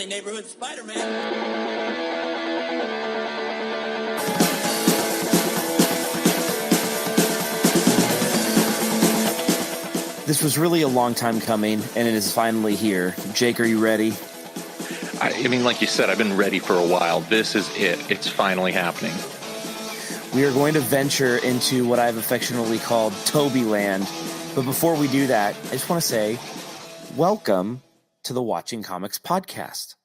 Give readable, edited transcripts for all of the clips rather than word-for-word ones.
neighborhood Spider-Man. This was really a long time coming, and it is finally here. Jake, are you ready? I mean, like you said, I've been ready for a while. This is it. It's finally happening. We are going to venture into what I've affectionately called Tobeyland. But before we do that, I just want to say, welcome to the Watching Comics podcast.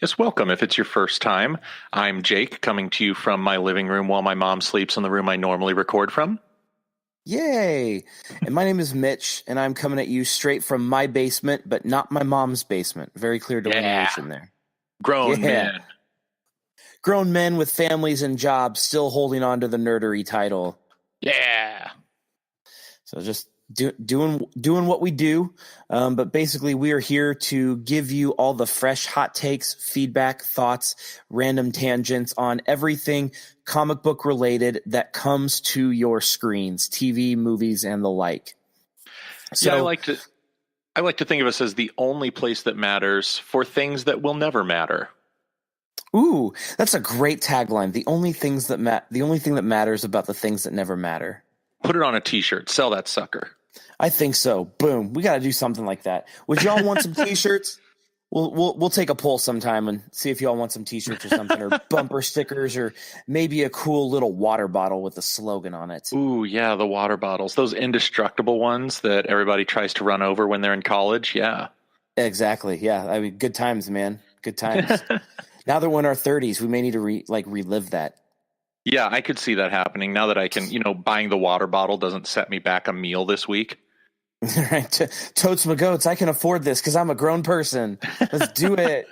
Yes, welcome. If it's your first time, I'm Jake, coming to you from my living room while my mom sleeps in the room I normally record from. Yay! And my name is Mitch, and I'm coming at you straight from my basement, but not my mom's basement. Very clear delineation there. Grown men. Grown men with families and jobs still holding on to the nerdery title. Yeah. So just doing what we do. But basically, we are here to give you all the fresh hot takes, feedback, thoughts, random tangents on everything comic book related that comes to your screens, TV, movies, and the like. So, yeah, I like to think of us as the only place that matters for things that will never matter. Ooh, that's a great tagline. The only thing that matters about the things that never matter. Put it on a t-shirt. Sell that sucker. I think so. Boom. We got to do something like that. Would y'all want some t-shirts? We'll take a poll sometime and see if y'all want some t-shirts or something, or bumper stickers, or maybe a cool little water bottle with a slogan on it. Ooh, yeah, the water bottles. Those indestructible ones that everybody tries to run over when they're in college. Yeah. Exactly. Yeah. I mean, good times, man. Good times. Now that we're in our 30s, we may need to relive that. Yeah, I could see that happening now that I can, buying the water bottle doesn't set me back a meal this week. Right. Totes my goats. I can afford this because I'm a grown person. Let's do it.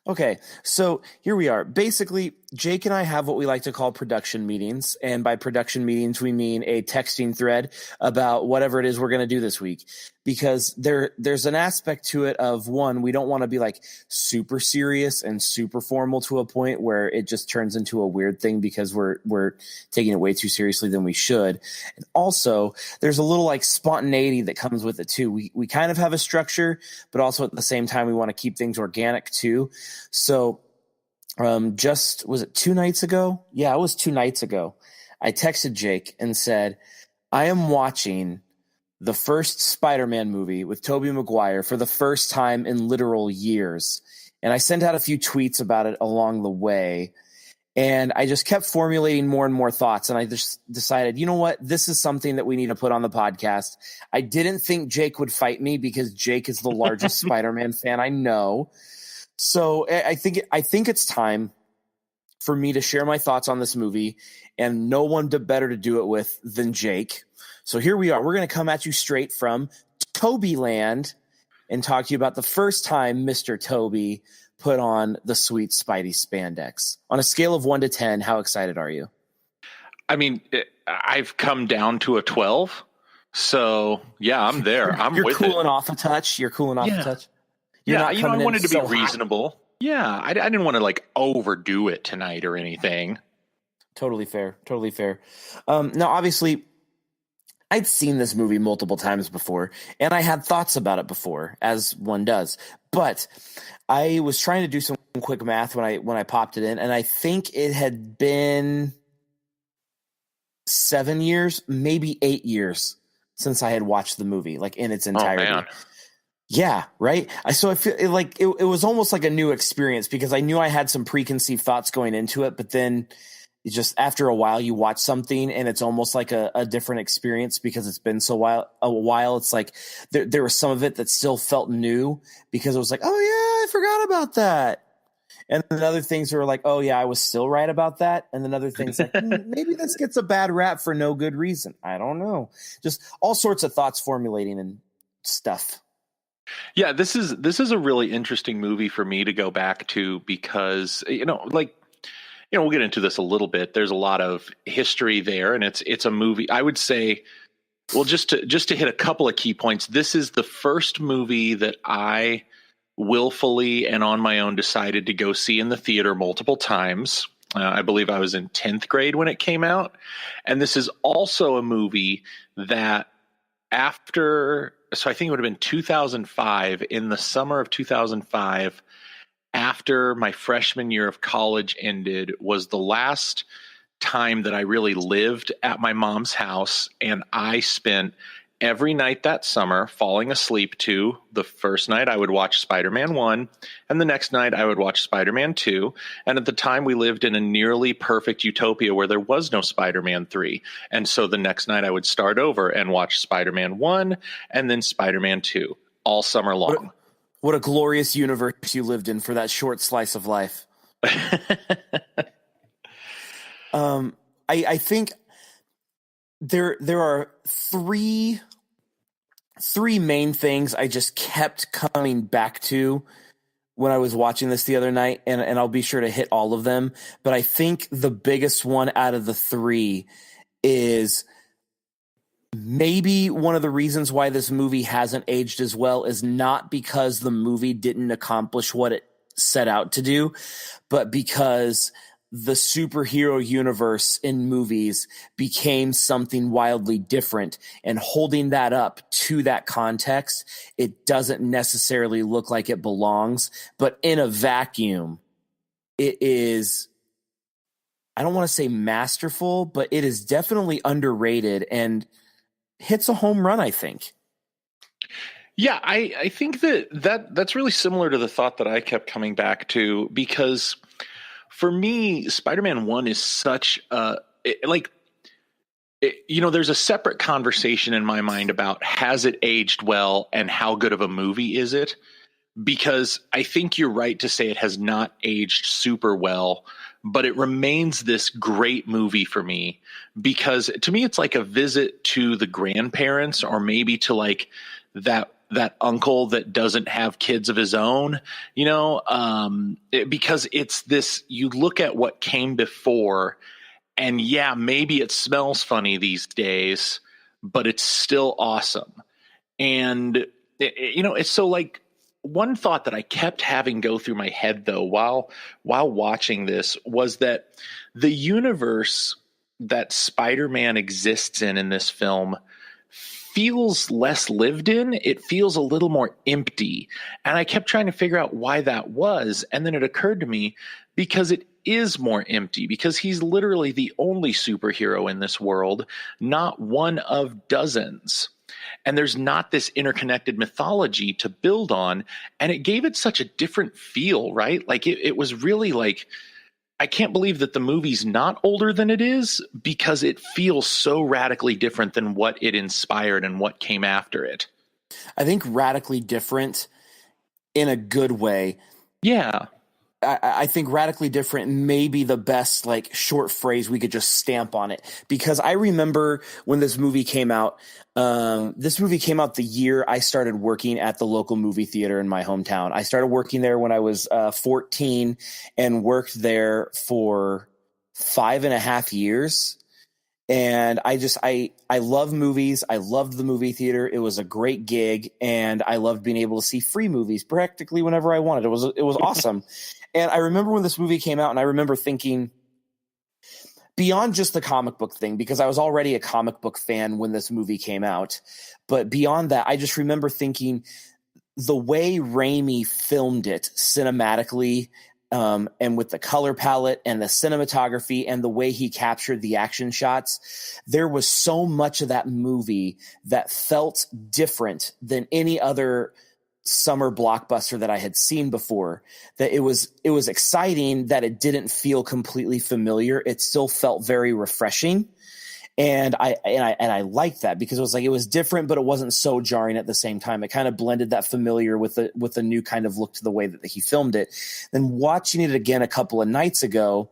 Okay, so here we are. Basically, Jake and I have what we like to call production meetings. And by production meetings, we mean a texting thread about whatever it is we're going to do this week. Because there's an aspect to it of, one, we don't want to be like super serious and super formal to a point where it just turns into a weird thing because we're taking it way too seriously than we should. And also, there's a little like spontaneity that comes with it too. We kind of have a structure, but also at the same time, we want to keep things organic too. So was it 2 nights ago? Yeah, it was 2 nights ago. I texted Jake and said, I am watching the first Spider-Man movie with Tobey Maguire for the first time in literal years. And I sent out a few tweets about it along the way. And I just kept formulating more and more thoughts. And I just decided, you know what? This is something that we need to put on the podcast. I didn't think Jake would fight me because Jake is the largest Spider-Man fan I know. So I think it's time for me to share my thoughts on this movie, and no one better to do it with than Jake. So here we are. We're going to come at you straight from Tobeyland and talk to you about the first time Mr. Tobey put on the sweet Spidey spandex. On a scale of 1 to 10, how excited are you? I mean, I've come down to a 12. So, yeah, I'm there. You're cooling off a touch. You're cooling off a touch. I wanted to be reasonable. Hot. Yeah, I didn't want to overdo it tonight or anything. Totally fair. Now, obviously, I'd seen this movie multiple times before, and I had thoughts about it before, as one does. But I was trying to do some quick math when I popped it in, and I think it had been 7 years, maybe 8 years since I had watched the movie, in its entirety. Oh, man. Yeah, right. So I feel like it was almost like a new experience because I knew I had some preconceived thoughts going into it, but then just after a while you watch something and it's almost like a different experience because it's been a while. It's like there was some of it that still felt new because it was like, oh yeah, I forgot about that. And then other things were like, oh yeah, I was still right about that. And then other things like, maybe this gets a bad rap for no good reason. I don't know. Just all sorts of thoughts formulating and stuff. Yeah, this is a really interesting movie for me to go back to because, we'll get into this a little bit. There's a lot of history there, and it's a movie. I would say, well, just to hit a couple of key points, this is the first movie that I willfully and on my own decided to go see in the theater multiple times. I believe I was in 10th grade when it came out. And this is also a movie that after so I think it would have been 2005, in the summer of 2005, after my freshman year of college ended, was the last time that I really lived at my mom's house. And I spent every night that summer falling asleep to the first night I would watch Spider-Man 1, and the next night I would watch Spider-Man 2. And at the time we lived in a nearly perfect utopia where there was no Spider-Man 3. And so the next night I would start over and watch Spider-Man 1 and then Spider-Man 2 all summer long. What a glorious universe you lived in for that short slice of life. I think there are three main things I just kept coming back to when I was watching this the other night, and I'll be sure to hit all of them. But I think the biggest one out of the three is maybe one of the reasons why this movie hasn't aged as well is not because the movie didn't accomplish what it set out to do, but because the superhero universe in movies became something wildly different, and holding that up to that context, it doesn't necessarily look like it belongs, but in a vacuum, it is, I don't want to say masterful, but it is definitely underrated and hits a home run, I think. Yeah, I think that's really similar to the thought that I kept coming back to, because for me, Spider-Man 1 is such there's a separate conversation in my mind about has it aged well and how good of a movie is it? Because I think you're right to say it has not aged super well, but it remains this great movie for me, because to me, it's like a visit to the grandparents, or maybe to like that uncle that doesn't have kids of his own, because it's this, you look at what came before, and yeah, maybe it smells funny these days, but it's still awesome. And, it's so like, one thought that I kept having go through my head though, while watching this, was that the universe that Spider-Man exists in this film feels less lived in. It feels a little more empty. And I kept trying to figure out why that was. And then it occurred to me, because it is more empty, because he's literally the only superhero in this world, not one of dozens. And there's not this interconnected mythology to build on. And it gave it such a different feel, right? Like it was really like, I can't believe that the movie's not older than it is, because it feels so radically different than what it inspired and what came after it. I think radically different in a good way. Yeah. I think radically different may be the best like short phrase we could just stamp on it, because I remember when this movie came out. This movie came out the year I started working at the local movie theater in my hometown. I started working there when I was 14 and worked there for 5.5 years. And I love movies. I loved the movie theater. It was a great gig, and I loved being able to see free movies practically whenever I wanted. It was awesome. And I remember when this movie came out, and I remember thinking, beyond just the comic book thing, because I was already a comic book fan when this movie came out, but beyond that, I just remember thinking the way Raimi filmed it cinematically, and with the color palette and the cinematography and the way he captured the action shots, there was so much of that movie that felt different than any other summer blockbuster that I had seen before, that it was exciting that it didn't feel completely familiar. It still felt very refreshing. And I liked that, because it was different, but it wasn't so jarring at the same time. It kind of blended that familiar with a new kind of look to the way that he filmed it. Then watching it again a couple of nights ago,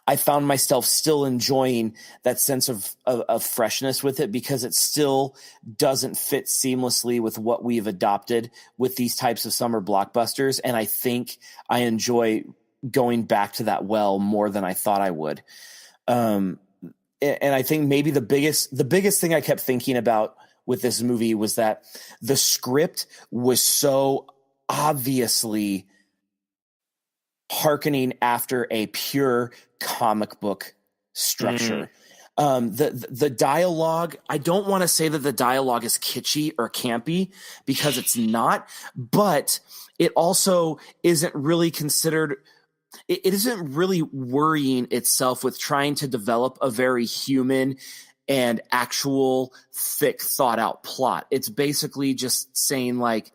I found myself still enjoying that sense of freshness with it, because it still doesn't fit seamlessly with what we've adopted with these types of summer blockbusters. And I think I enjoy going back to that well more than I thought I would. And I think maybe the biggest thing I kept thinking about with this movie was that the script was so obviously hearkening after a pure comic book structure. The dialogue, I don't want to say that the dialogue is kitschy or campy, because it's not, but it also isn't really considered, it isn't really worrying itself with trying to develop a very human and actual thick thought out plot. It's basically just saying, like,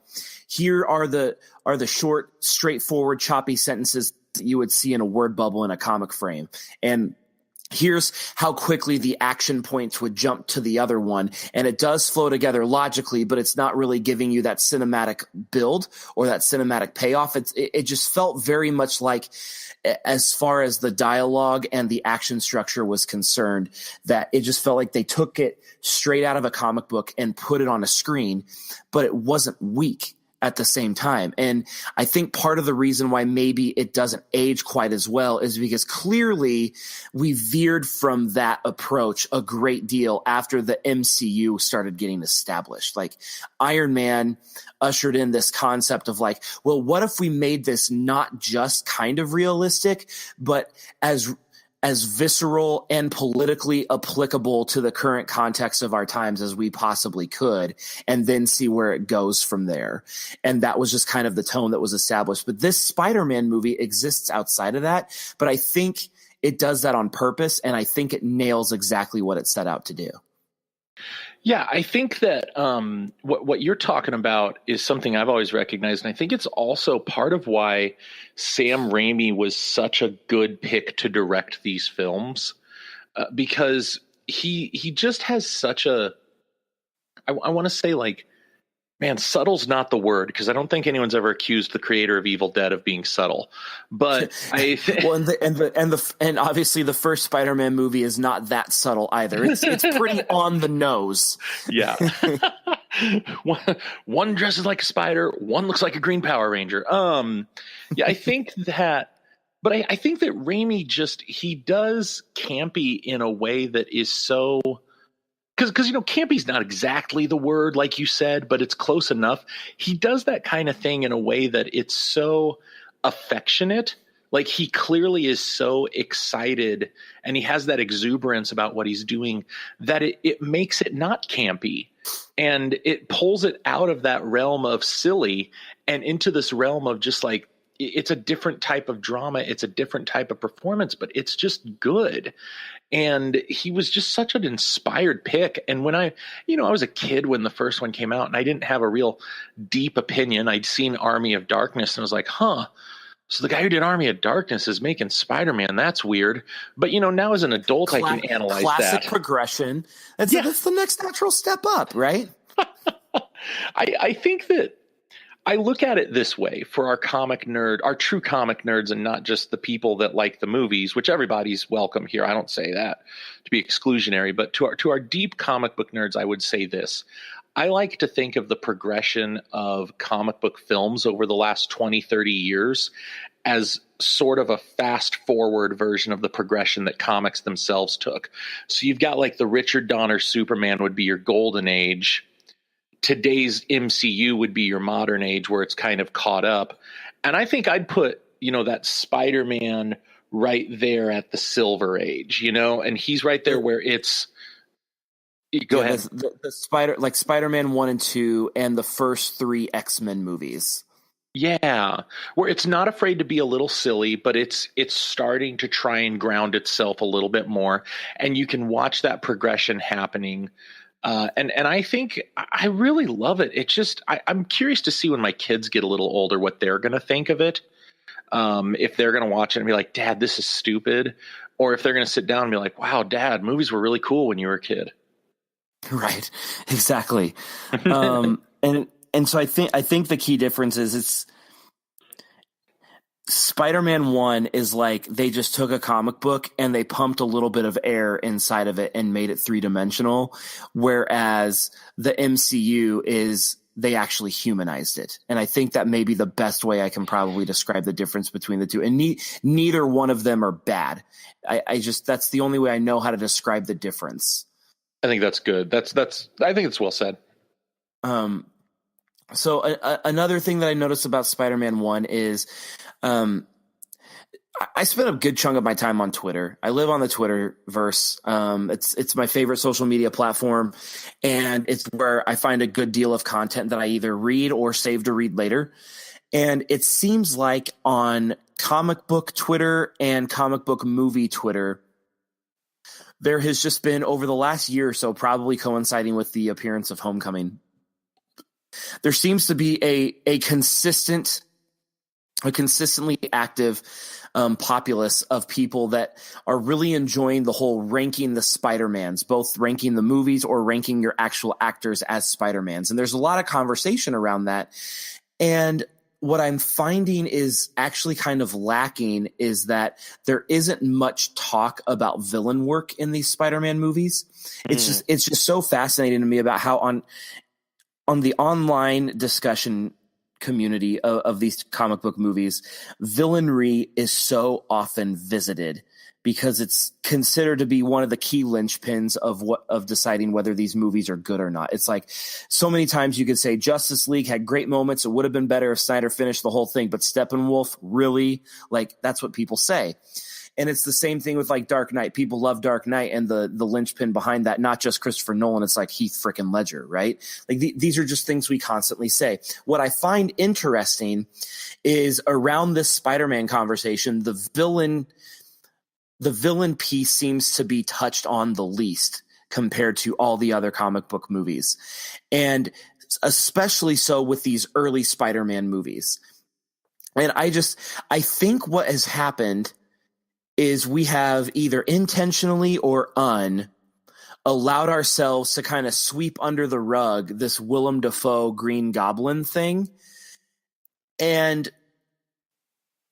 here are the short, straightforward, choppy sentences that you would see in a word bubble in a comic frame, and here's how quickly the action points would jump to the other one. And it does flow together logically, but it's not really giving you that cinematic build or that cinematic payoff. It just felt very much like, as far as the dialogue and the action structure was concerned, that it just felt like they took it straight out of a comic book and put it on a screen, but it wasn't weak at the same time. And I think part of the reason why maybe it doesn't age quite as well is because clearly we veered from that approach a great deal after the MCU started getting established. Like, Iron Man ushered in this concept of, like, well, what if we made this not just kind of realistic, but as visceral and politically applicable to the current context of our times as we possibly could, and then see where it goes from there. And that was just kind of the tone that was established. But this Spider-Man movie exists outside of that, but I think it does that on purpose, and I think it nails exactly what it set out to do. Yeah, I think that what you're talking about is something I've always recognized, and I think it's also part of why Sam Raimi was such a good pick to direct these films, because he just has such a, I want to say, like, man, subtle's not the word, because I don't think anyone's ever accused the creator of Evil Dead of being subtle. But I well, and obviously the first Spider-Man movie is not that subtle either. It's pretty on the nose. Yeah. One dresses like a spider, one looks like a Green Power Ranger. Yeah, I think that, but I think that Raimi he does campy in a way that is so, because campy's not exactly the word, like you said, but it's close enough. He does that kind of thing in a way that it's so affectionate. Like, he clearly is so excited, and he has that exuberance about what he's doing that it makes it not campy, and it pulls it out of that realm of silly and into this realm of just, like, it's a different type of drama. It's a different type of performance, but it's just good. And he was just such an inspired pick. And when I was a kid when the first one came out, and I didn't have a real deep opinion. I'd seen Army of Darkness, and I was like, so the guy who did Army of Darkness is making Spider-Man. That's weird. But, now as an adult, I can analyze classic that. Progression. That's the next natural step up, right? I think that I look at it this way for our true comic nerds, and not just the people that like the movies, which everybody's welcome here. I don't say that to be exclusionary, but to our deep comic book nerds, I would say this. I like to think of the progression of comic book films over the last 20, 30 years as sort of a fast forward version of the progression that comics themselves took. So you've got, like, the Richard Donner Superman would be your golden age. Today's MCU would be your modern age, where it's kind of caught up. And I think I'd put, that Spider-Man right there at the Silver Age, and he's right there where it's, go ahead. The Spider-Man 1 and 2 and the first 3 X-Men movies. Yeah, where it's not afraid to be a little silly, but it's starting to try and ground itself a little bit more. And you can watch that progression happening. And I think I really love it. It's just, I'm curious to see when my kids get a little older what they're going to think of it. If they're going to watch it and be like, Dad, this is stupid. Or if they're going to sit down and be like, wow, Dad, movies were really cool when you were a kid. Right. Exactly. And so I think the key difference is it's Spider-Man 1 is like they just took a comic book and they pumped a little bit of air inside of it and made it three-dimensional, whereas the MCU is they actually humanized it. And I think that may be the best way I can probably describe the difference between the two. And neither one of them are bad. I just that's the only way I know how to describe the difference. I think that's good. I think it's well said. So another thing that I noticed about Spider-Man 1 is I spend a good chunk of my time on Twitter. I live on the Twitterverse. It's my favorite social media platform, and it's where I find a good deal of content that I either read or save to read later. And it seems like on comic book Twitter and comic book movie Twitter, there has just been, over the last year or so, probably coinciding with the appearance of Homecoming, there seems to be a consistently active populace of people that are really enjoying the whole ranking the Spider-Mans, both ranking the movies or ranking your actual actors as Spider-Mans. And there's a lot of conversation around that. And what I'm finding is actually kind of lacking is that there isn't much talk about villain work in these Spider-Man movies. It's just so fascinating to me about how on the online discussion community of these comic book movies, villainry is so often visited because it's considered to be one of the key linchpins of deciding whether these movies are good or not. It's like so many times you could say Justice League had great moments. It would have been better if Snyder finished the whole thing, but Steppenwolf, really? Like, that's what people say. And it's the same thing with like Dark Knight. People love Dark Knight, and the linchpin behind that, not just Christopher Nolan, it's like Heath frickin' Ledger, right? Like these are just things we constantly say. What I find interesting is around this Spider-Man conversation, the villain piece seems to be touched on the least compared to all the other comic book movies. And especially so with these early Spider-Man movies. And I think what has happened is we have either intentionally or allowed ourselves to kind of sweep under the rug this Willem Dafoe Green Goblin thing. And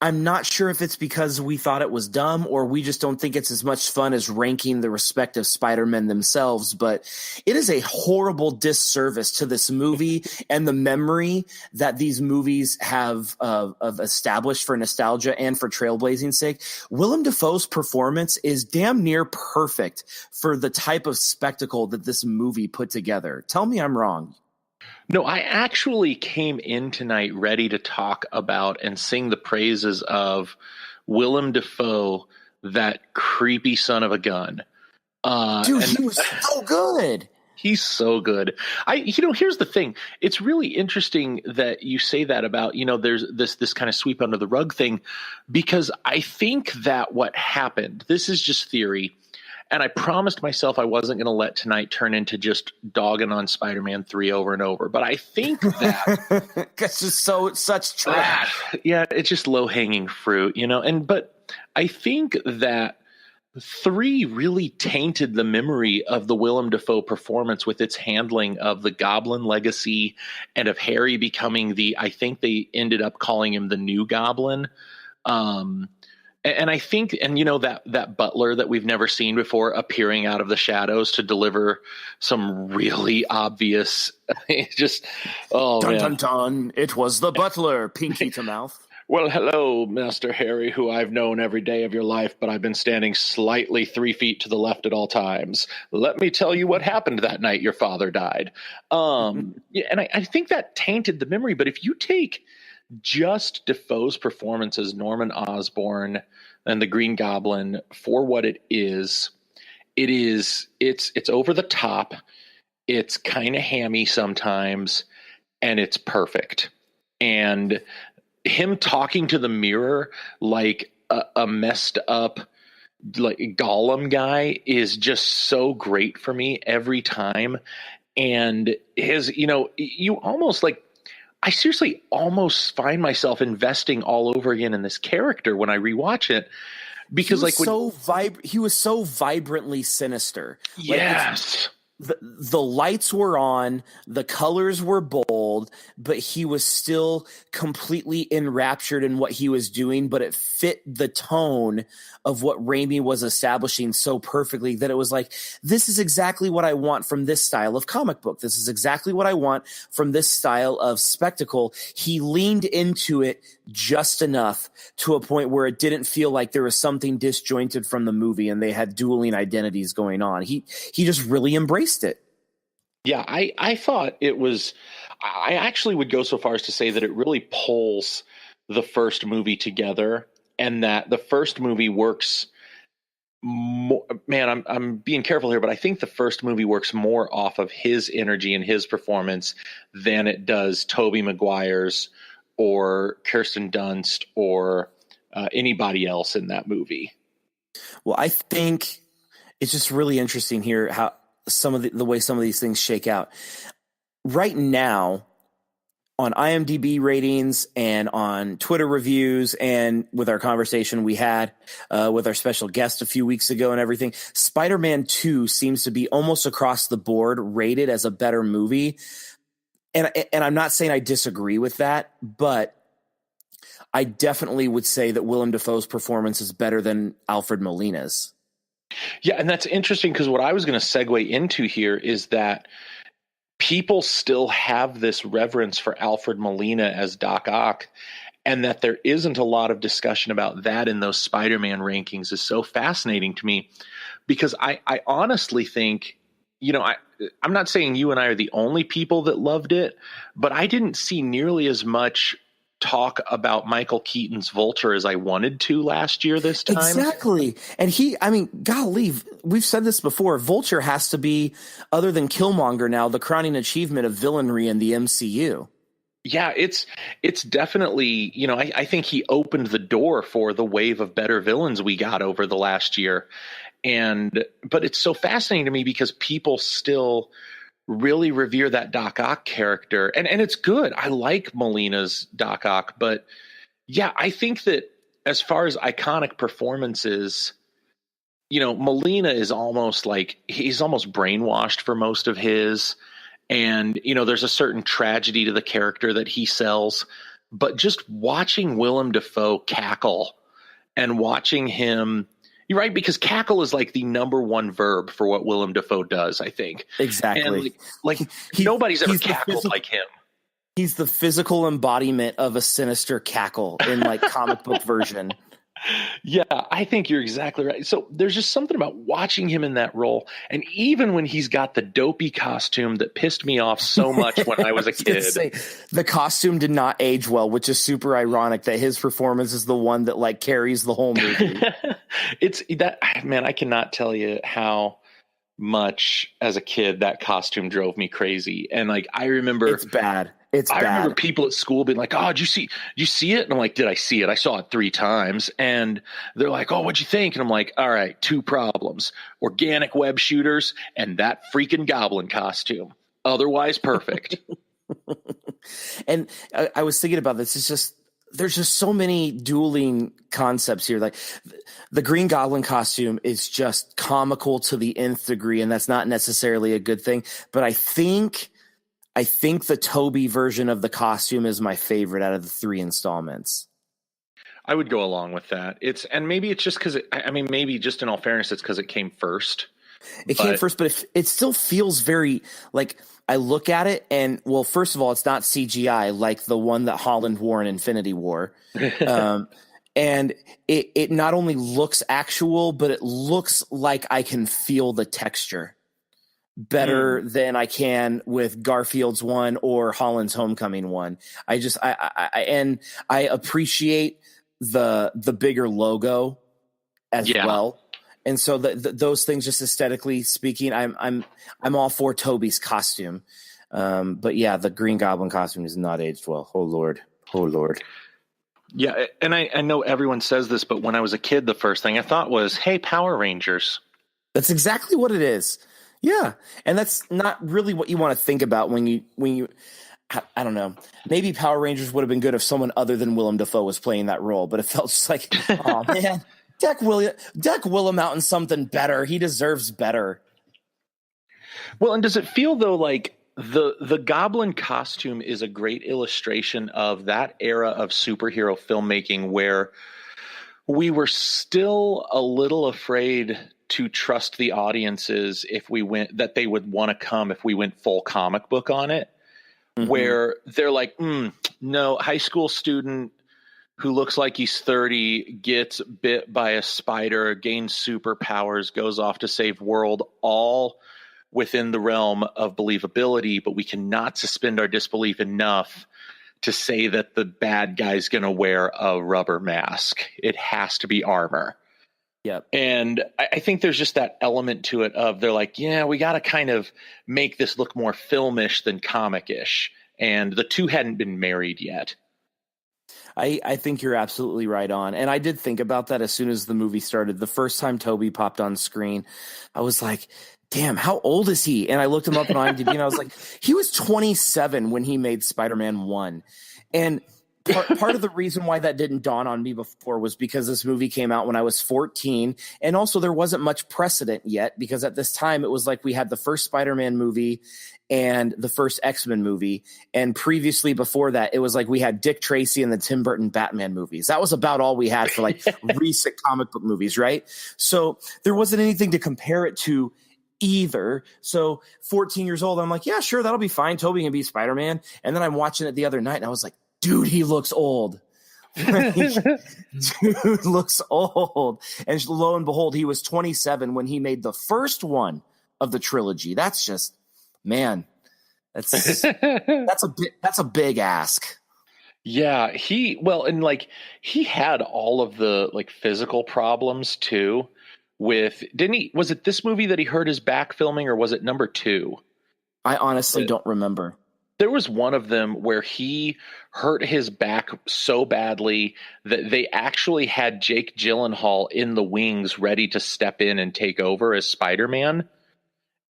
I'm not sure if it's because we thought it was dumb or we just don't think it's as much fun as ranking the respective Spider-Men themselves, but it is a horrible disservice to this movie and the memory that these movies have of established for nostalgia and for trailblazing sake. Willem Dafoe's performance is damn near perfect for the type of spectacle that this movie put together. Tell me I'm wrong. No, I actually came in tonight ready to talk about and sing the praises of Willem Dafoe, that creepy son of a gun. Dude, he was so good. He's so good. Here's the thing. It's really interesting that you say that about, there's this kind of sweep under the rug thing, because I think that what happened, this is just theory, and I promised myself I wasn't going to let tonight turn into just dogging on Spider-Man 3 over and over. But I think that it's just such trash. Yeah, it's just low-hanging fruit, but I think that 3 really tainted the memory of the Willem Dafoe performance with its handling of the Goblin legacy and of Harry becoming I think they ended up calling him the new Goblin. And I think, that butler that we've never seen before appearing out of the shadows to deliver some really obvious, dun, man. Dun, dun. It was the butler, pinky to mouth. Well, hello, Master Harry, who I've known every day of your life, but I've been standing slightly 3 feet to the left at all times. Let me tell you what happened that night your father died. And I think that tainted the memory. But if you take just Dafoe's performance as Norman Osborn and the Green Goblin for what it's over the top, it's kind of hammy sometimes, and it's perfect. And him talking to the mirror like a messed up like Gollum guy is just so great for me every time. And his, you almost like, I seriously almost find myself investing all over again in this character when I rewatch it, because he was so vibrantly sinister. Yes. The lights were on, the colors were bold, but he was still completely enraptured in what he was doing, but it fit the tone of what Raimi was establishing so perfectly that it was like, this is exactly what I want from this style of comic book. This is exactly what I want from this style of spectacle. He leaned into it just enough to a point where it didn't feel like there was something disjointed from the movie and they had dueling identities going on. He just really embraced it. Yeah, I thought it was, I actually would go so far as to say that it really pulls the first movie together and that the first movie works more. Man, I'm being careful here, but I think the first movie works more off of his energy and his performance than it does Tobey Maguire's or Kirsten Dunst or anybody else in that movie. Well, I think it's just really interesting here how some of the way some of these things shake out. Right now, on IMDb ratings and on Twitter reviews and with our conversation we had with our special guest a few weeks ago and everything, Spider-Man 2 seems to be almost across the board rated as a better movie. And I'm not saying I disagree with that, but I definitely would say that Willem Dafoe's performance is better than Alfred Molina's. Yeah, and that's interesting because what I was going to segue into here is that people still have this reverence for Alfred Molina as Doc Ock, and that there isn't a lot of discussion about that in those Spider-Man rankings is so fascinating to me, because I honestly think, I'm not saying you and I are the only people that loved it, but I didn't see nearly as much talk about Michael Keaton's Vulture as I wanted to last year this time. Exactly. And golly, we've said this before. Vulture has to be, other than Killmonger now, the crowning achievement of villainry in the MCU. Yeah, it's definitely, I think he opened the door for the wave of better villains we got over the last year. But it's so fascinating to me because people still really revere that Doc Ock character. And it's good. I like Molina's Doc Ock, but yeah, I think that as far as iconic performances, Molina is almost like he's almost brainwashed for most of his. And, there's a certain tragedy to the character that he sells, but just watching Willem Dafoe cackle and watching him, you're right, because cackle is like the number one verb for what Willem Dafoe does, I think. Exactly. And nobody's ever cackled like him. He's the physical embodiment of a sinister cackle in comic book version. Yeah, I think you're exactly right. So there's just something about watching him in that role. And even when he's got the dopey costume that pissed me off so much when I was a kid. The costume did not age well, which is super ironic that his performance is the one that carries the whole movie. It's that, man, I cannot tell you how much as a kid that costume drove me crazy. And I remember it's bad. I remember people at school being like, "Oh, did you see it?" And I'm like, "Did I see it? I saw it 3 times." And they're like, "Oh, what'd you think?" And I'm like, "All right, 2 problems: organic web shooters and that freaking goblin costume. Otherwise, perfect." And I was thinking about this. It's just there's just so many dueling concepts here. The Green Goblin costume is just comical to the nth degree, and that's not necessarily a good thing. But I think the Tobey version of the costume is my favorite out of the 3 installments. I would go along with that. And maybe it's just because maybe just in all fairness, it's because it came first. Came first, but it still feels very I look at it and, well, first of all, it's not CGI like the one that Holland wore in Infinity War. And it not only looks actual, but it looks like I can feel the texture better than I can with Garfield's one or Holland's Homecoming one. I appreciate the bigger logo as well. And so those things, just aesthetically speaking, I'm all for Tobey's costume. But yeah, the Green Goblin costume is not aged well. Oh Lord. Yeah, and I know everyone says this, but when I was a kid, the first thing I thought was, "Hey, Power Rangers." That's exactly what it is. Yeah, and that's not really what you want to think about when you. I don't know. Maybe Power Rangers would have been good if someone other than Willem Dafoe was playing that role, but it felt just like, oh man, deck Willem out in something better. He deserves better. Well, and does it feel though like the Goblin costume is a great illustration of that era of superhero filmmaking where we were still a little afraid to trust the audiences that they would want to come if we went full comic book on it, where they're like, no, high school student who looks like he's 30 gets bit by a spider, gains superpowers, goes off to save world, all within the realm of believability, but we cannot suspend our disbelief enough to say that the bad guy's going to wear a rubber mask. It has to be armor. Yep. And I think there's just that element to it of they're like, yeah, we got to kind of make this look more filmish than comic-ish. And the two hadn't been married yet. I think you're absolutely right on. And I did think about that as soon as the movie started. The first time Tobey popped on screen, I was like, damn, how old is he? And I looked him up on IMDb and I was like, he was 27 when he made Spider-Man 1. And part of the reason why that didn't dawn on me before was because this movie came out when I was 14. And also there wasn't much precedent yet, because at this time it was like we had the first Spider-Man movie and the first X-Men movie. And previously before that, it was like we had Dick Tracy and the Tim Burton Batman movies. That was about all we had for like recent comic book movies, right? So there wasn't anything to compare it to either. So 14 years old, I'm like, yeah, sure, that'll be fine. Tobey can be Spider-Man. And then I'm watching it the other night and I was like, dude, he looks old. Dude looks old. And lo and behold, he was 27 when he made the first one of the trilogy. That's just, man, that's a big ask. Yeah, he had all of the like physical problems too. Was it this movie that he hurt his back filming, or was it number 2? I honestly don't remember. There was one of them where he hurt his back so badly that they actually had Jake Gyllenhaal in the wings ready to step in and take over as Spider-Man.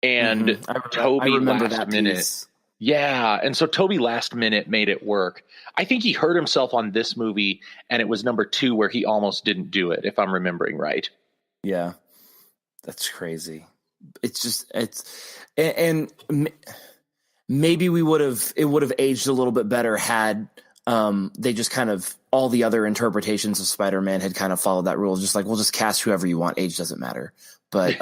And Tobey last minute. Piece. Yeah. And so Tobey last minute made it work. I think he hurt himself on this movie, and it was number 2 where he almost didn't do it, if I'm remembering right. Yeah. That's crazy. Maybe it would have aged a little bit better had they just kind of, all the other interpretations of Spider-Man had kind of followed that rule. Just like, we'll just cast whoever you want. Age doesn't matter. But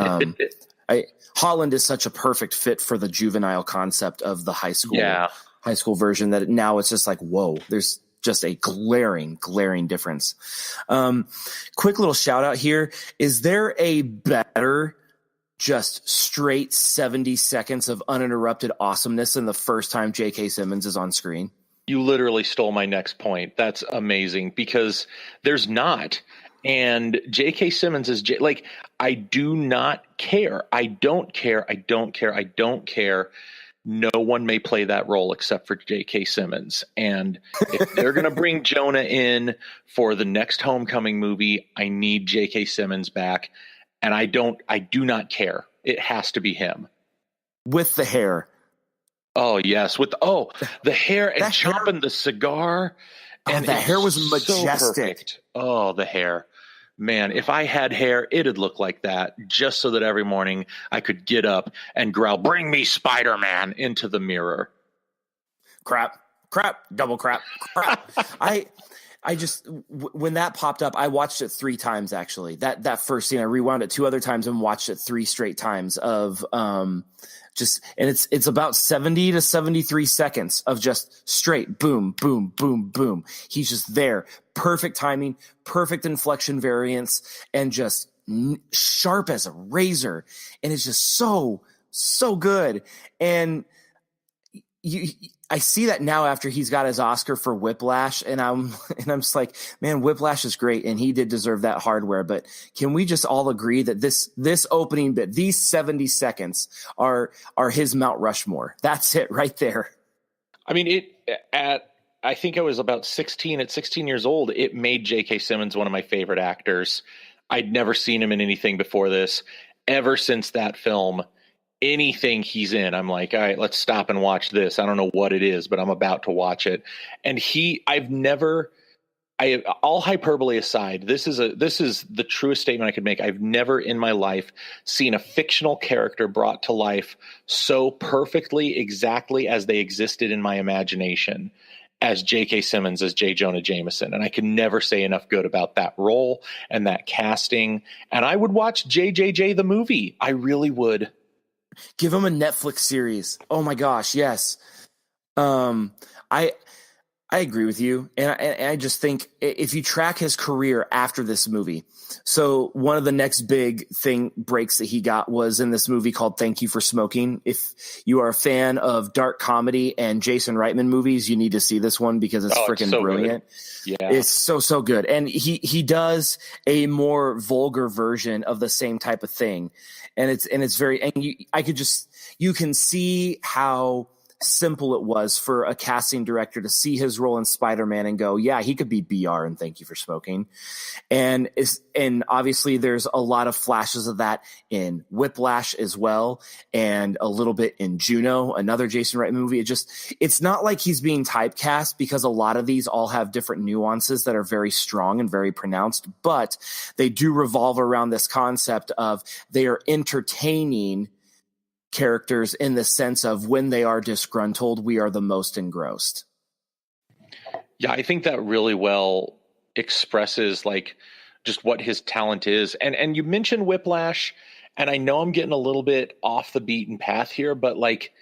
Holland is such a perfect fit for the juvenile concept of the high school version that now it's just like, whoa, there's just a glaring difference. Quick little shout out here. Is there a better just straight 70 seconds of uninterrupted awesomeness than the first time J.K. Simmons is on screen? You literally stole my next point. That's amazing, because there's not. And J.K. Simmons is I do not care. I don't care. No one may play that role except for J.K. Simmons. And if they're going to bring Jonah in for the next Homecoming movie, I need J.K. Simmons back. And I do not care. It has to be him. With the hair. Oh, yes. The hair and chomping the cigar. And the hair was majestic. So oh, the hair. Man, if I had hair, it'd look like that, just so that every morning I could get up and growl, "Bring me Spider-Man," into the mirror. Crap, double crap. I just, when that popped up, I watched it 3 times, actually. That first scene, I rewound it 2 other times and watched it 3 straight times of and it's about 70 to 73 seconds of just straight boom, boom, boom, boom. He's just there. Perfect timing, perfect inflection variance, and just sharp as a razor. And it's just so good. And I see that now after he's got his Oscar for Whiplash, and I'm just like, man, Whiplash is great, and he did deserve that hardware. But can we just all agree that this opening bit, these 70 seconds, are his Mount Rushmore? That's it right there. I mean, I think I was about 16. At 16 years old, it made J.K. Simmons one of my favorite actors. I'd never seen him in anything before this. Ever since that film, anything he's in, I'm like, all right, let's stop and watch this. I don't know what it is, but I'm about to watch it. And all hyperbole aside, this is the truest statement I could make. I've never in my life seen a fictional character brought to life so perfectly, exactly as they existed in my imagination, as J.K. Simmons as J. Jonah Jameson. And I can never say enough good about that role and that casting. And I would watch JJJ the movie. I really would. Give him a Netflix series. Oh my gosh, yes. I I agree with you. And I just think if you track his career after this movie, so one of the next big breaks that he got was in this movie called Thank You for Smoking. If you are a fan of dark comedy and Jason Reitman movies, you need to see this one because it's freaking so brilliant. Good. Yeah. It's so good. And he does a more vulgar version of the same type of thing. And it's very, and you can see how simple it was for a casting director to see his role in Spider-Man and go, yeah, he could be BR and Thank You for Smoking. And obviously there's a lot of flashes of that in Whiplash as well, and a little bit in Juno, another Jason Reitman movie. It's not like he's being typecast, because a lot of these all have different nuances that are very strong and very pronounced, but they do revolve around this concept of they are entertaining characters in the sense of when they are disgruntled, we are the most engrossed. Yeah, I think that really well expresses like just what his talent is. And you mentioned Whiplash, and I know I'm getting a little bit off the beaten path here, but like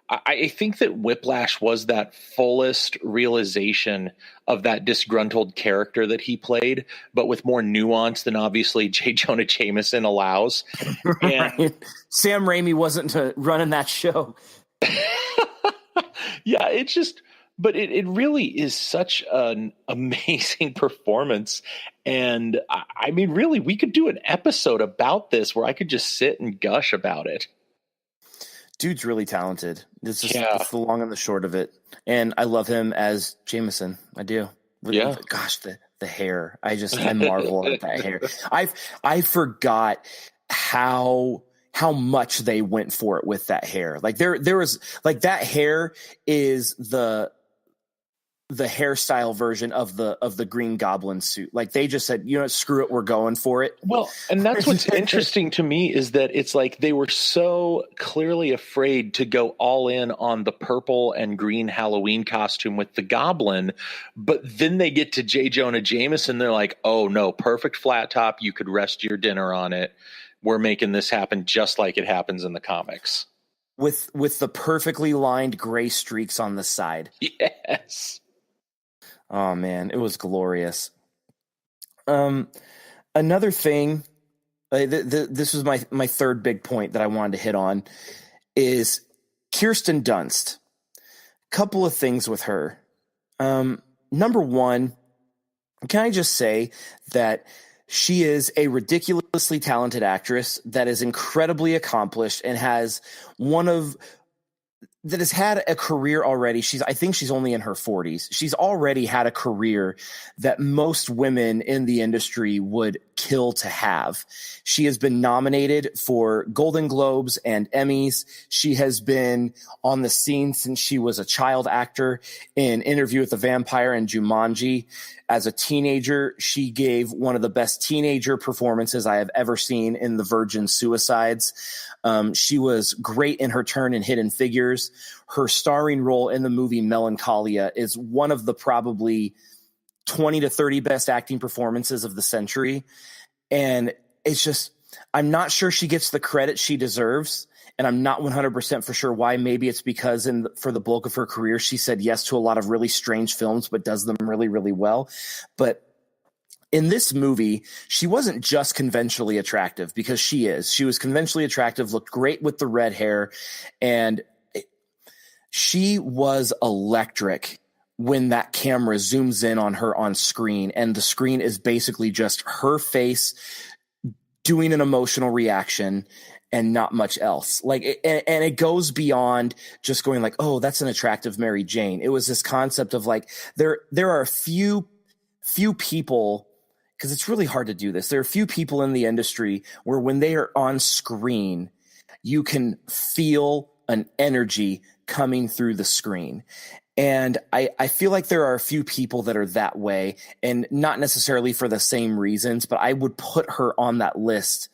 I think that Whiplash was that fullest realization of that disgruntled character that he played, but with more nuance than obviously J. Jonah Jameson allows. And right. Sam Raimi wasn't running that show. Yeah, it really is such an amazing performance. And I mean, really, we could do an episode about this where I could just sit and gush about it. Dude's really talented. It's the long and the short of it. And I love him as Jameson. I do. Yeah. Gosh, the hair. I marvel at that hair. I forgot how much they went for it with that hair. Like there was like that hair is the hairstyle version of the Green Goblin suit. Like they just said, you know, screw it, we're going for it. Well, and that's what's interesting to me is that it's like they were so clearly afraid to go all in on the purple and green Halloween costume with the Goblin, but then they get to J. Jonah Jameson, they're like, oh no, perfect flat top, you could rest your dinner on it. We're making this happen just like it happens in the comics. With the perfectly lined gray streaks on the side. Yes. Oh man, it was glorious. Another thing, this was my third big point that I wanted to hit on, is Kirsten Dunst. Couple of things with her. Number one, can I just say that she is a ridiculously talented actress that is incredibly accomplished and has had a career already. I think she's only in her 40s. She's already had a career that most women in the industry would kill to have. She has been nominated for Golden Globes and Emmys. She has been on the scene since she was a child actor in Interview with the Vampire and Jumanji. As a teenager, she gave one of the best teenager performances I have ever seen in The Virgin Suicides. She was great in her turn in Hidden Figures. Her starring role in the movie Melancholia is one of the probably 20 to 30 best acting performances of the century. And it's just, I'm not sure she gets the credit she deserves. And I'm not 100% for sure why. Maybe it's because for the bulk of her career, she said yes to a lot of really strange films, but does them really, really well. But in this movie, she wasn't just conventionally attractive, because she is. She was conventionally attractive, looked great with the red hair, and she was electric when that camera zooms in on her on screen, and the screen is basically just her face doing an emotional reaction and not much else. And it goes beyond just going like, oh, that's an attractive Mary Jane. It was this concept of like, there are a few people, because it's really hard to do this. There are a few people in the industry where when they are on screen, you can feel an energy coming through the screen. And I feel like there are a few people that are that way, and not necessarily for the same reasons, but I would put her on that list.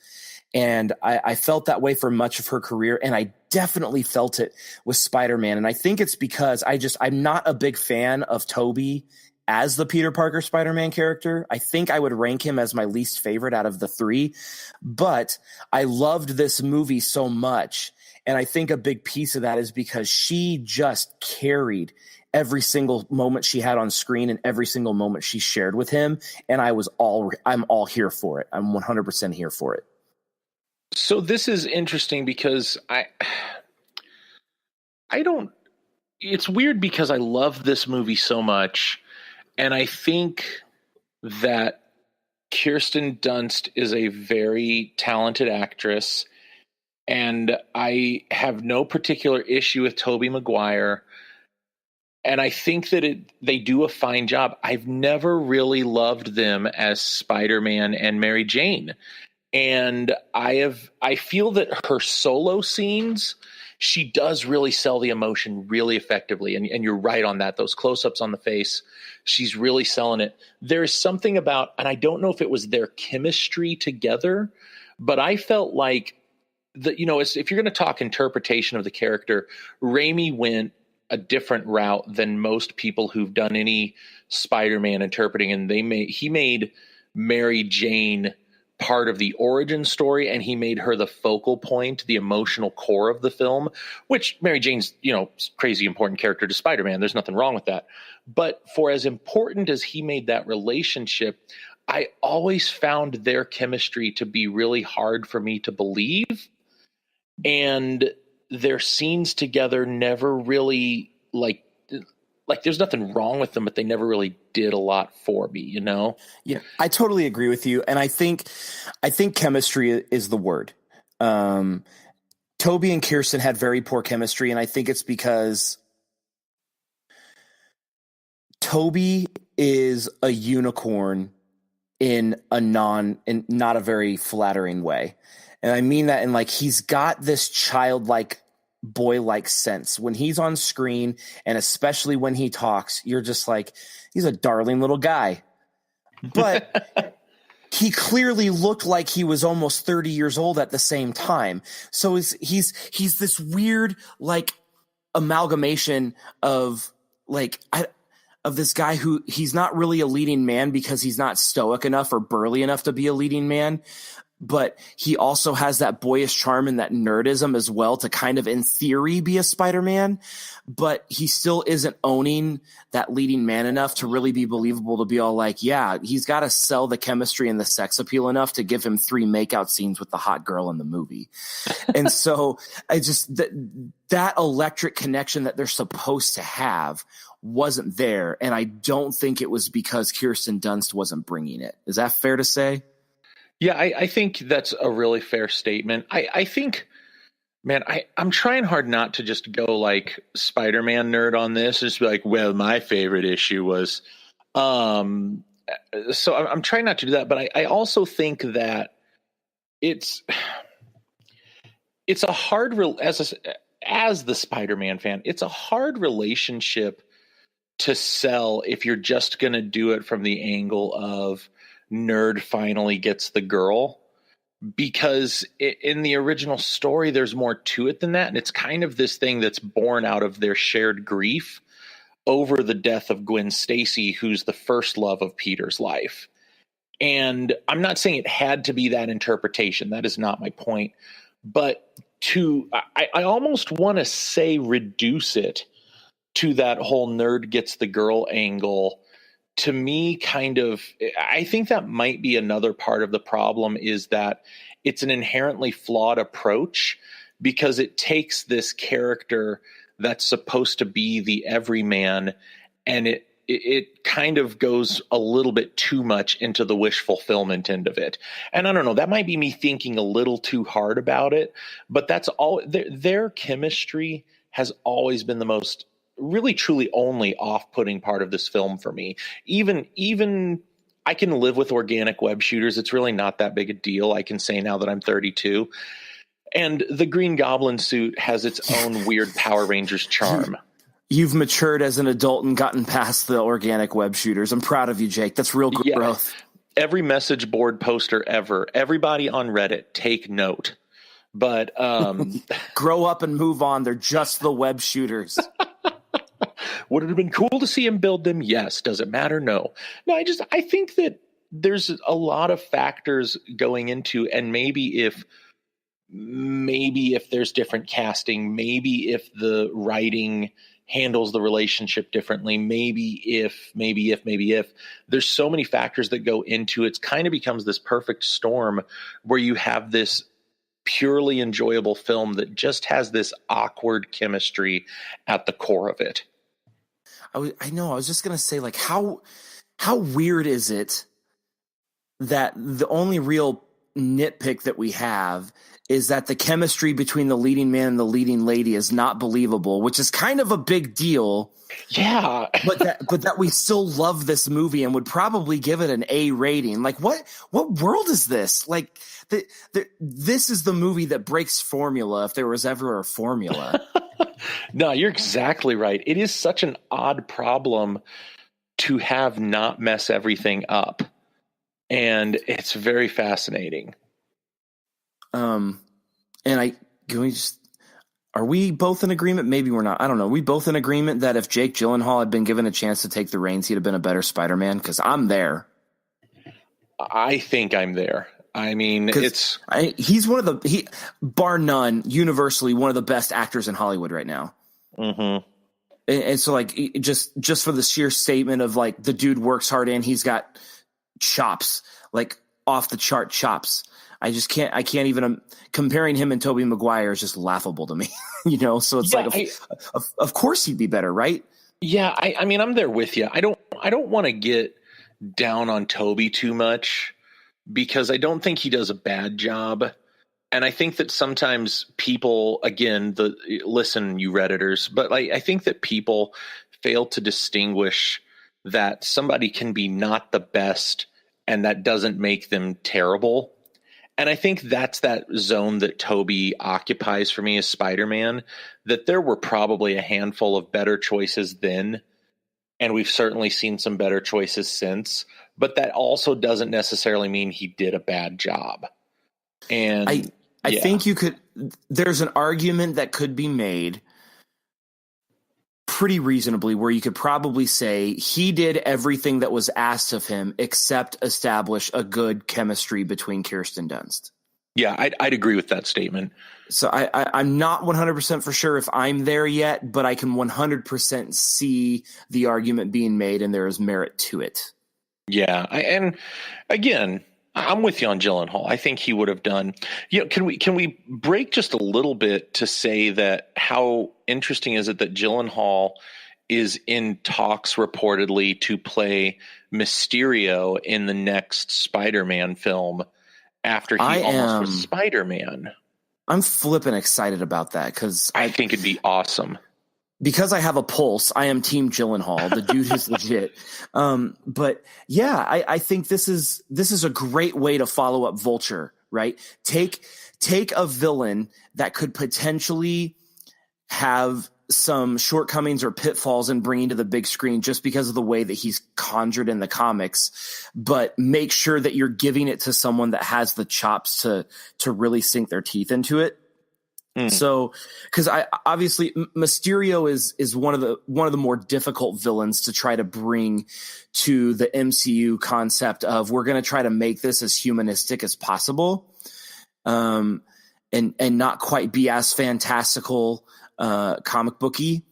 And I felt that way for much of her career, and I definitely felt it with Spider-Man. And I think it's because I'm not a big fan of Tobey as the Peter Parker Spider-Man character. I think I would rank him as my least favorite out of the three, but I loved this movie so much. And I think a big piece of that is because she just carried every single moment she had on screen and every single moment she shared with him. And I'm all here for it. I'm 100% here for it. So this is interesting because it's weird because I love this movie so much. And I think that Kirsten Dunst is a very talented actress. And I have no particular issue with Tobey Maguire. And I think that they do a fine job. I've never really loved them as Spider-Man and Mary Jane. And I feel that her solo scenes, she does really sell the emotion really effectively. And you're right on that. Those close-ups on the face, she's really selling it. There's something about, and I don't know if it was their chemistry together, but I felt like if you're going to talk interpretation of the character, Raimi went a different route than most people who've done any Spider-Man interpreting. And he made Mary Jane part of the origin story, and he made her the focal point, the emotional core of the film, which Mary Jane's, crazy important character to Spider-Man. There's nothing wrong with that. But for as important as he made that relationship, I always found their chemistry to be really hard for me to believe. And their scenes together never really like there's nothing wrong with them, but they never really did a lot for me, Yeah, I totally agree with you. And I think chemistry is the word. Toby and Kirsten had very poor chemistry. And I think it's because Toby is a unicorn in not a very flattering way. And I mean that in he's got this childlike, boy-like sense when he's on screen, and especially when he talks, you're just like, he's a darling little guy. But he clearly looked like he was almost 30 years old at the same time. So he's this weird amalgamation of this guy who he's not really a leading man because he's not stoic enough or burly enough to be a leading man. But he also has that boyish charm and that nerdism as well to kind of, in theory, be a Spider-Man. But he still isn't owning that leading man enough to really be believable, to be all like, yeah, he's got to sell the chemistry and the sex appeal enough to give him 3 makeout scenes with the hot girl in the movie. And so I just that electric connection that they're supposed to have wasn't there. And I don't think it was because Kirsten Dunst wasn't bringing it. Is that fair to say? Yeah, I think that's a really fair statement. I think, man, I'm trying hard not to just go Spider-Man nerd on this. Just be like, well, my favorite issue was, so I'm trying not to do that. But I also think that it's a hard, as the Spider-Man fan, it's a hard relationship to sell if you're just going to do it from the angle of, nerd finally gets the girl, because in the original story there's more to it than that, and it's kind of this thing that's born out of their shared grief over the death of Gwen Stacy, who's the first love of Peter's life. And I'm not saying it had to be that interpretation, that is not my point, but I almost want to say reduce it to that whole nerd gets the girl angle. To me, I think that might be another part of the problem, is that it's an inherently flawed approach, because it takes this character that's supposed to be the everyman, and it kind of goes a little bit too much into the wish fulfillment end of it. And I don't know, that might be me thinking a little too hard about it, but that's all. Their chemistry has always been the most really truly only off-putting part of this film for me. Even I can live with organic web shooters. It's really not that big a deal, I can say now that I'm 32. And the Green Goblin suit has its own weird Power Rangers charm. You've matured as an adult and gotten past the organic web shooters. I'm proud of you, Jake. That's real growth. Every message board poster ever. Everybody on Reddit, take note. But grow up and move on. They're just the web shooters. Would it have been cool to see him build them? Yes. Does it matter? No. No, I think that there's a lot of factors going into, and maybe if there's different casting, maybe if the writing handles the relationship differently. Maybe if. There's so many factors that go into it. It kind of becomes this perfect storm where you have this purely enjoyable film that just has this awkward chemistry at the core of it. I know. I was just gonna say, like, how weird is it that the only real nitpick that we have is that the chemistry between the leading man and the leading lady is not believable, which is kind of a big deal. Yeah. but that we still love this movie and would probably give it an A rating. Like, what world is this? Like, this is the movie that breaks formula, if there was ever a formula. No, you're exactly right. It is such an odd problem to have not mess everything up. And it's very fascinating. And are we both in agreement? Maybe we're not. I don't know. Are we both in agreement that if Jake Gyllenhaal had been given a chance to take the reins, he'd have been a better Spider-Man? Because I'm there. I think I'm there. I mean, he's one of bar none, universally one of the best actors in Hollywood right now. Mm-hmm. And so, like, just for the sheer statement of, like, the dude works hard and he's got chops, like off the chart chops. I can't even comparing him and Tobey Maguire is just laughable to me, you know? So it's of course he'd be better, right? Yeah. I mean, I'm there with you. I don't want to get down on Tobey too much because I don't think he does a bad job. And I think that sometimes people, again, listen, you Redditors, but I think that people fail to distinguish that somebody can be not the best and that doesn't make them terrible. And I think that's that zone that Tobey occupies for me as Spider-Man, that there were probably a handful of better choices then, and we've certainly seen some better choices since, but that also doesn't necessarily mean he did a bad job. And I think there's an argument that could be made pretty reasonably where you could probably say he did everything that was asked of him except establish a good chemistry between Kirsten Dunst. Yeah, I'd agree with that statement. So I'm not 100% for sure if I'm there yet, but I can 100% see the argument being made and there is merit to it. Yeah, and again, I'm with you on Gyllenhaal. I think he would have done. Can we break just a little bit to say that how interesting is it that Gyllenhaal is in talks reportedly to play Mysterio in the next Spider-Man film after he almost was Spider-Man? I'm flipping excited about that because I think it'd be awesome. Because I have a pulse, I am Team Gyllenhaal. The dude is legit. But yeah, I think this is a great way to follow up Vulture, right? Take a villain that could potentially have some shortcomings or pitfalls in bringing to the big screen just because of the way that he's conjured in the comics, but make sure that you're giving it to someone that has the chops to really sink their teeth into it. So, because obviously Mysterio is one of the more difficult villains to try to bring to the MCU concept of we're going to try to make this as humanistic as possible, and not quite be as fantastical, comic booky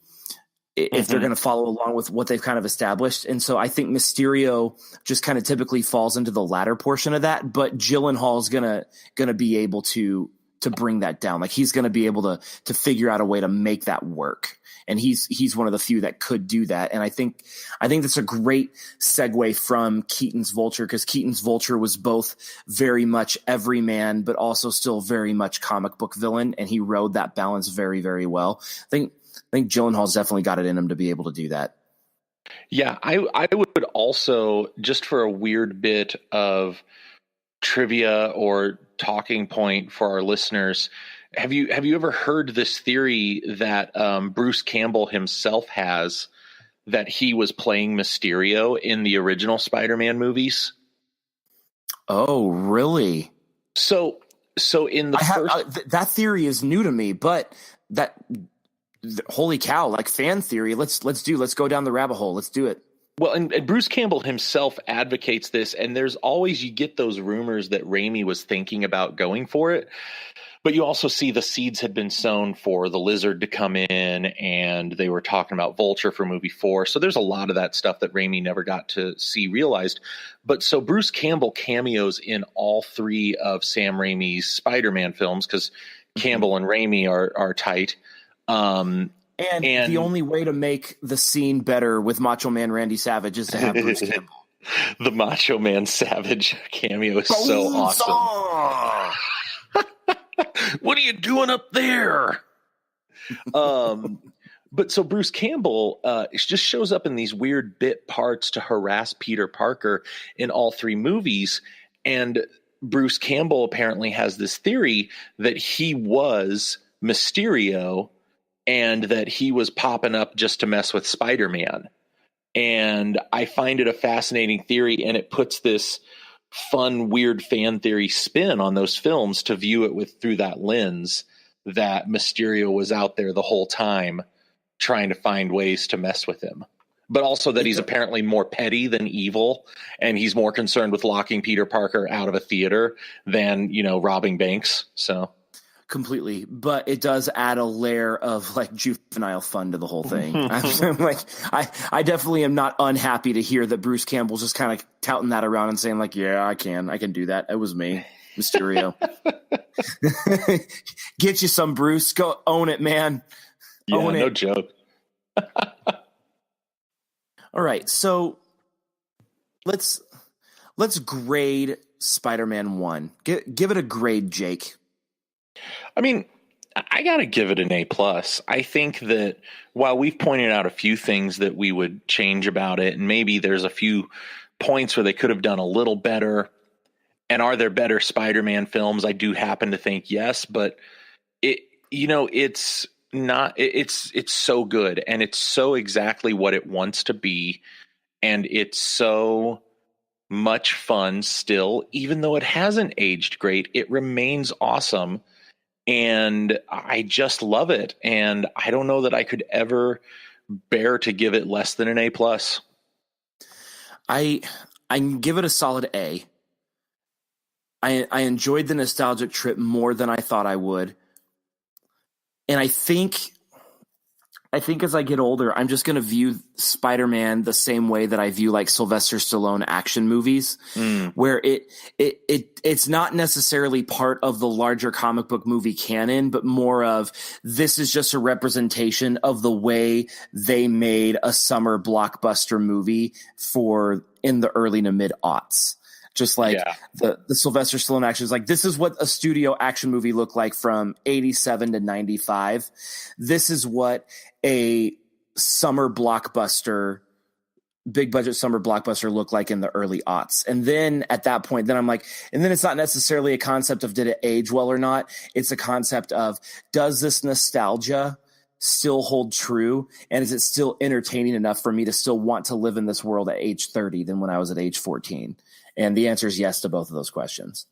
if they're going to follow along with what they've kind of established. And so I think Mysterio just kind of typically falls into the latter portion of that, but Gyllenhaal is gonna be able to bring that down. Like he's going to be able to figure out a way to make that work. And he's one of the few that could do that. And I think that's a great segue from Keaton's Vulture, because Keaton's Vulture was both very much everyman, but also still very much comic book villain. And he rode that balance very, very well. I think Gyllenhaal's definitely got it in him to be able to do that. Yeah. I would also, just for a weird bit of trivia or talking point for our listeners, have you ever heard this theory that Bruce Campbell himself has, that he was playing Mysterio in the original Spider-Man movies? Oh, really? So in the that theory is new to me, but holy cow, like fan theory. Let's go down the rabbit hole. Let's do it. Well, and Bruce Campbell himself advocates this, and there's always, you get those rumors that Raimi was thinking about going for it. But you also see the seeds had been sown for the Lizard to come in, and they were talking about Vulture for movie 4. So there's a lot of that stuff that Raimi never got to see realized. But so Bruce Campbell cameos in all 3 of Sam Raimi's Spider-Man films, because Campbell and Raimi are tight. And the only way to make the scene better with Macho Man Randy Savage is to have Bruce Campbell. The Macho Man Savage cameo is so awesome. What are you doing up there? But so Bruce Campbell just shows up in these weird bit parts to harass Peter Parker in all 3 movies. And Bruce Campbell apparently has this theory that he was Mysterio and that he was popping up just to mess with Spider-Man. And I find it a fascinating theory, and it puts this fun, weird fan theory spin on those films to view it through that lens, that Mysterio was out there the whole time trying to find ways to mess with him. But also that he's apparently more petty than evil, and he's more concerned with locking Peter Parker out of a theater than, robbing banks. So completely, but it does add a layer of like juvenile fun to the whole thing. I'm like, I definitely am not unhappy to hear that Bruce Campbell's just kind of touting that around and saying like, yeah, I can do that. It was me, Mysterio. Get you some, Bruce. Go own it, man. Yeah, own no it. Joke. All right, so let's grade Spider-Man 1. Give it a grade, Jake. I mean, I got to give it an A+. I think that while we've pointed out a few things that we would change about it, and maybe there's a few points where they could have done a little better, and are there better Spider-Man films? I do happen to think yes, but it's not, it's so good, and it's so exactly what it wants to be, and it's so much fun still, even though it hasn't aged great. It remains awesome. And I just love it. And I don't know that I could ever bear to give it less than an A+. I give it a solid A. I enjoyed the nostalgic trip more than I thought I would. And I think as I get older, I'm just going to view Spider-Man the same way that I view like Sylvester Stallone action movies, where it's not necessarily part of the larger comic book movie canon, but more of this is just a representation of the way they made a summer blockbuster movie in the early to mid aughts. Just like the Sylvester Stallone action is like, this is what a studio action movie looked like from 87 to 95. This is what a summer blockbuster, big budget summer blockbuster looked like in the early aughts. And then at that point, then I'm like, and then it's not necessarily a concept of did it age well or not. It's a concept of, does this nostalgia still hold true? And is it still entertaining enough for me to still want to live in this world at age 30 than when I was at age 14? And the answer is yes to both of those questions.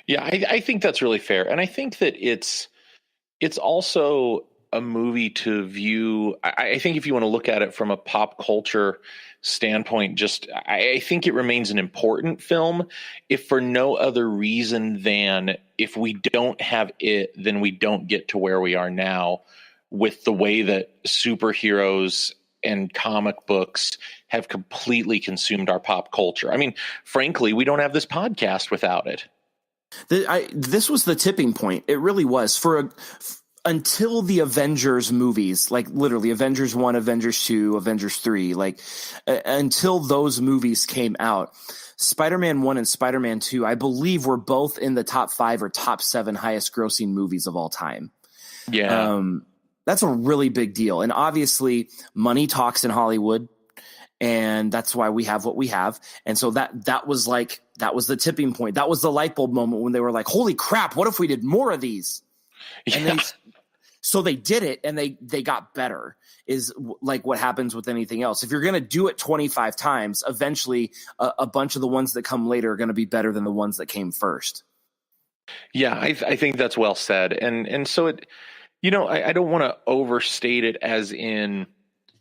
Yeah, I think that's really fair. And I think that it's also a movie to view. I think if you want to look at it from a pop culture standpoint, I think it remains an important film, if for no other reason than if we don't have it, then we don't get to where we are now with the way that superheroes and comic books have completely consumed our pop culture. I mean, frankly, we don't have this podcast without it. This was the tipping point. It really was until the Avengers movies, like literally Avengers 1, Avengers 2, Avengers 3, like until those movies came out, Spider-Man 1 and Spider-Man 2, I believe, were both in the top 5 or top 7 highest grossing movies of all time. Yeah. That's a really big deal. And obviously money talks in Hollywood, and that's why we have what we have. And so that was the tipping point. That was the light bulb moment when they were like, holy crap, what if we did more of these? And so they did it, and they got better, is like what happens with anything else. If you're going to do it 25 times, eventually a bunch of the ones that come later are going to be better than the ones that came first. Yeah, I think that's well said. And so it, I don't want to overstate it as in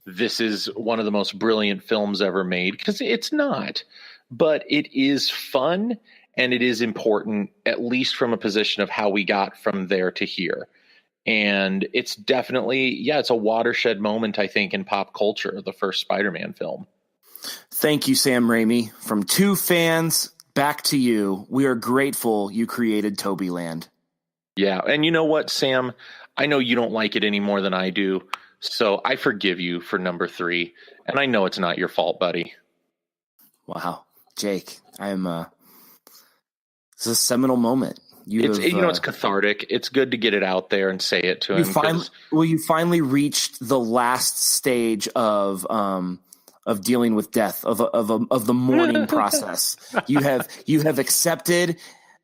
this is one of the most brilliant films ever made, because it's not, but it is fun. and it is important, at least from a position of how we got from there to here. And it's definitely, it's a watershed moment, I think, in pop culture, the first Spider-Man film. Thank you, Sam Raimi. From two fans back to you. We are grateful you created Tobeyland. Yeah, and you know what, Sam? I know you don't like it any more than I do, so I forgive you for number 3, and I know it's not your fault, buddy. Wow, Jake, it's a seminal moment. It's cathartic. It's good to get it out there and say it to him. You finally reached the last stage of dealing with death, of the mourning process. You have accepted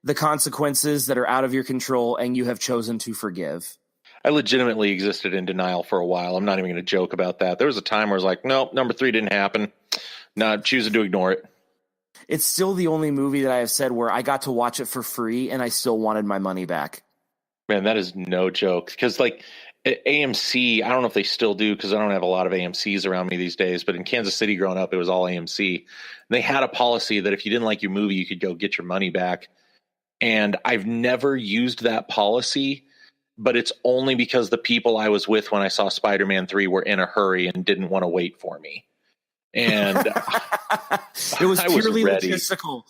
the consequences that are out of your control, and you have chosen to forgive. I legitimately existed in denial for a while. I'm not even going to joke about that. There was a time where I was like, nope, number 3 didn't happen. No, I'm choosing to ignore it. It's still the only movie that I have said where I got to watch it for free and I still wanted my money back. Man, that is no joke. Because like AMC, I don't know if they still do because I don't have a lot of AMCs around me these days, but in Kansas City growing up, it was all AMC. And they had a policy that if you didn't like your movie, you could go get your money back. And I've never used that policy, but it's only because the people I was with when I saw Spider-Man 3 were in a hurry and didn't want to wait for me. And it was purely logistical.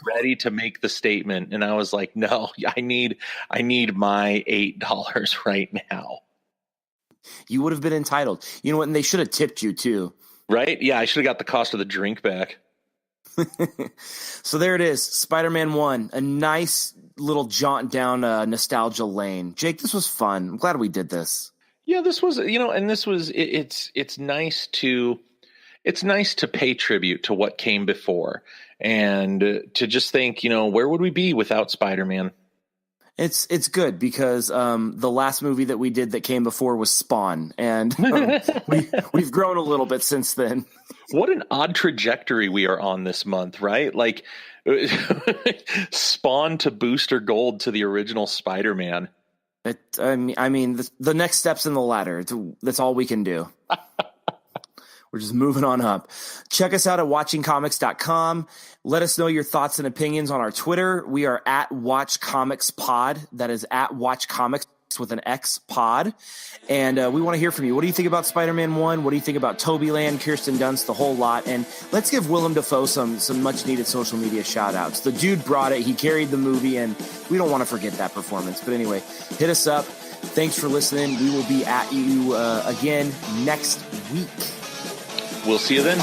Ready to make the statement, and I was like, "No, I need my $8 right now." You would have been entitled. You know what? And they should have tipped you too, right? Yeah, I should have got the cost of the drink back. So there it is, Spider-Man 1, a nice little jaunt down nostalgia lane. Jake, this was fun. I'm glad we did this. Yeah, this was, and this was, it's nice to pay tribute to what came before and to just think, where would we be without Spider-Man? It's good because the last movie that we did that came before was Spawn, and we've grown a little bit since then. What an odd trajectory we are on this month, right? Like Spawn to Booster Gold to the original Spider-Man. I mean, the next steps in the ladder. That's all we can do. We're just moving on up. Check us out at watchingcomics.com. Let us know your thoughts and opinions on our Twitter. We are at WatchComicsPod. That is at WatchComics with an X pod. And we want to hear from you. What do you think about Spider-Man 1? What do you think about Tobeyland, Kirsten Dunst, the whole lot? And let's give Willem Dafoe some much needed social media shout outs. The dude brought it. He carried the movie, and we don't want to forget that performance. But anyway, hit us up. Thanks for listening. We will be at you again next week. We'll see you then.